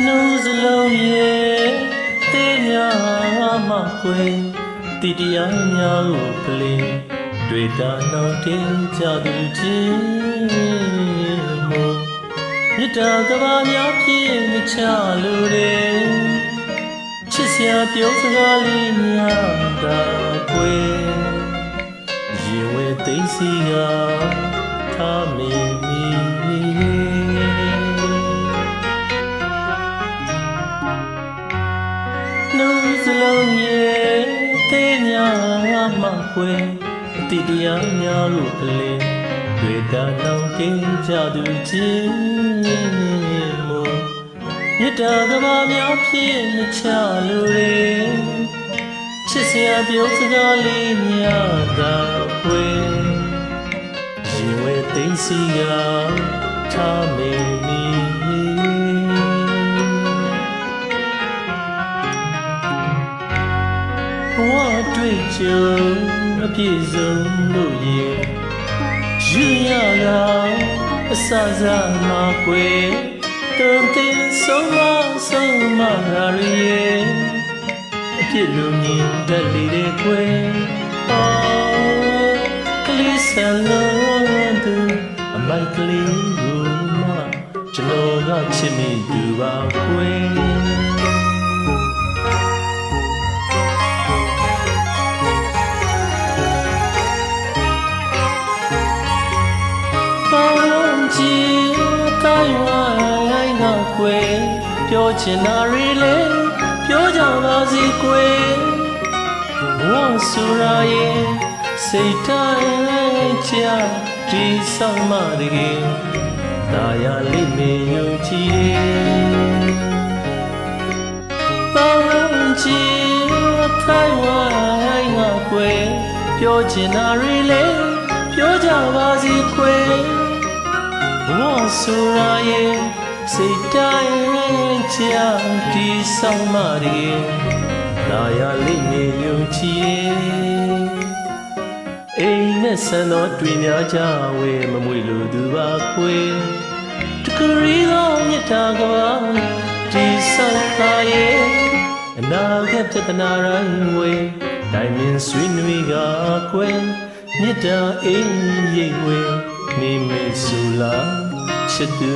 နှုတ်စလုံးရဲ့သေးများမှခွေတိတရားများကိုကလေးတွေ့တာနောက်တင်ကြသူချင်းမို့မြတ်တာကဘာများဖြစ်မချလို့တယ်ချစ်စရာပြောစကားလေးများတာခွေရင်ဝဲသိစီကထားမင်းစလုံးရဲ့သေးများမှခွေအတိတရားများလို့ကလေးတွေ့တာနောက်တင်ကြသူချင်းမို့မြတ်တာကဘာများဖြစ်မချလို့လေချစ်စရာပြောစကားလေးများသာခွေရင်ဝဲသိစီကထားမင်းဘဝတွေ့ကြုံအပြည့်စုံလို့ရဲ့ယူရတာအစစမှာကွယ်တုံးတင်ဆုံးမရာရဲ့အပြည့်လို့မြင်တတ်လေတဲ့ကွယ်ကလေးဆန်လို့သူအမိုက်ကလေးကိုမှကျွန်တော်ကချစ်မိသူပါကွယ်ပြောချင်တာတွေလေပြောကြပါစေကွယ်ဘဝဆိုရရဲ့စိတ်တိုင်းချဒီဆောင်မတကယ်ဒါရလေးနေယုံကြည်ပေါင်းချစ်ထိုင်ဝိုင်းငါကွယ်ပြောချင်တာတွေလေပြောကြပါစေကွယ်ဘဝဆိုရရဲ့စိတ်တိုင်းချဒီဆောင်မတကယ်လာရလေးနေယုံကြည်အိမ်နဲ့ဆန်တော်တွေ့များကြဝဲမမွေလိုသူပါခွေတကရီသောမြတ်တာကဘာဒီဆောင်ခါရဲ့အနာဂတ်ပြဿနာတိုင်းဝဲတိုင်းမြင်ဆွေးနွေးကခွေမြတ်တာအိမ်ရိပ်ဝဲနေမေဆူလာချစ်သူ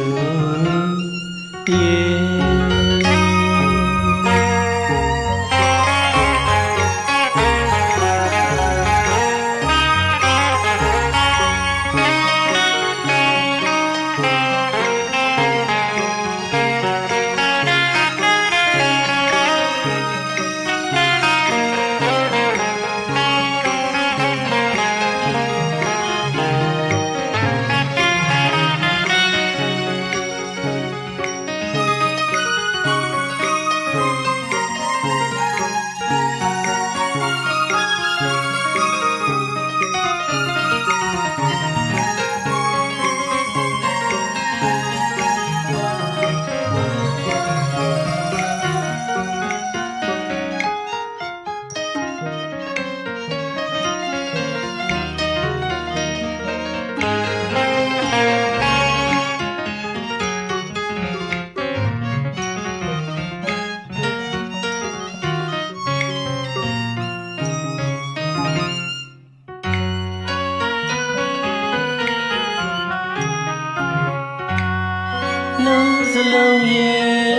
နှုတ်စလုံးရဲ့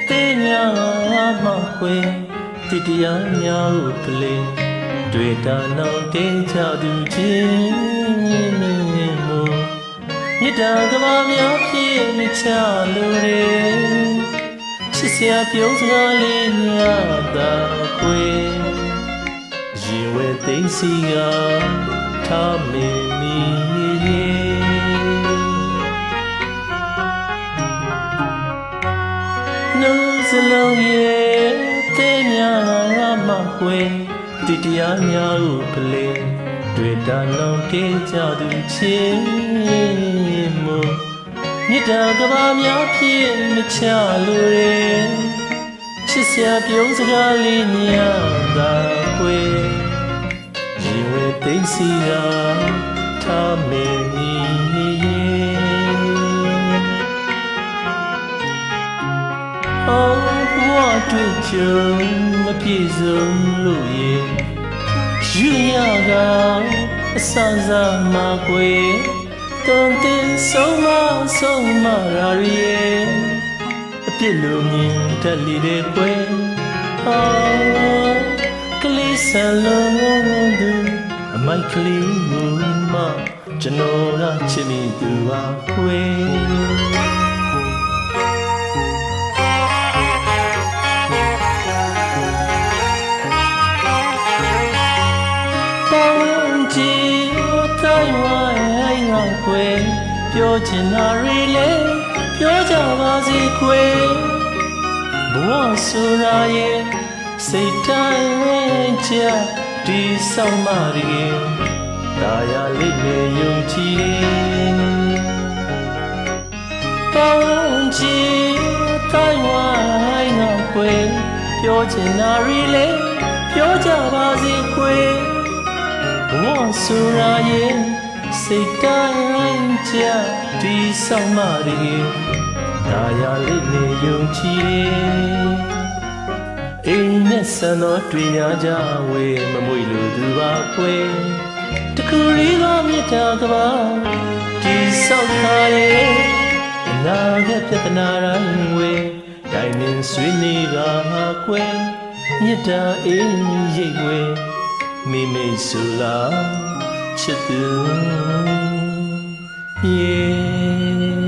သေးများမှခွေတိတရားများကိုကလေးတွေ့တာနောက်တင်ချသူချင်းမို့မြတ်တာကဘာများဖြစ်မချလို့လေချစ်စရာပြောစကားလေးများသာခွေရင်ဝဲသိစီကထားမင်းမီနှုတ်စလုံးရဲ့သေးများမှခွေတိတရားများကိုကလေးတွေ့တာနောက်တင်ကြသူချင်းမို့မြတ်တာကဘာများဖြစ်မချလို့လေချစ်စရာပြောစကားလေးများသာခွေရင်ဝဲသိစီကထားမင်းမီ ဘဝတွေ့ကြုံမပြေဆုံးလို့ရဲ့ယူရကအဆန်းစားမှာကွယ်တွန်တင်ဆုံးမရာရဲ့အပြစ်လို့မြင်တတ်လေတဲ့ကွယ်ကလေးဆန်လုံးသူအမိုက်ကလေးကိုမှကျွန်တော်ကချစ်မိသူပါကွယ်ပြောချင်တာတွေလည်းပြောကြပါစေခွေဘဝဆိုတာရဲ့စိတ်တိုင်းချဒီဆောင်မရီတာယာလေးနဲ့ယုံကြည်ပေါင်းချင်တိုင်းဝိုင်းငါခွေပြောချင်တာတွေလည်းပြောကြပါစေခွေဘဝဆိုတာရဲ့စိတ်တိုင်းချဒီဆောင်မရီဒါယာလေးနဲ့ယုံကြည်အိမ်နဲ့ဆန်တော်တွေ့ရကြဝေမမွေလို့သူပါကွယ်တခုလေးသောမြတ်တာကပါဒီဆောက်ထားရဲ့အနာဂတ်ပြဿနာတိုင်းဝေတိုင်းမင်းဆွေးနေတာကွယ်မြတ်တာအိမ်ရိတ်ွယ်မိမိဆိုလားချစ်သူ yeah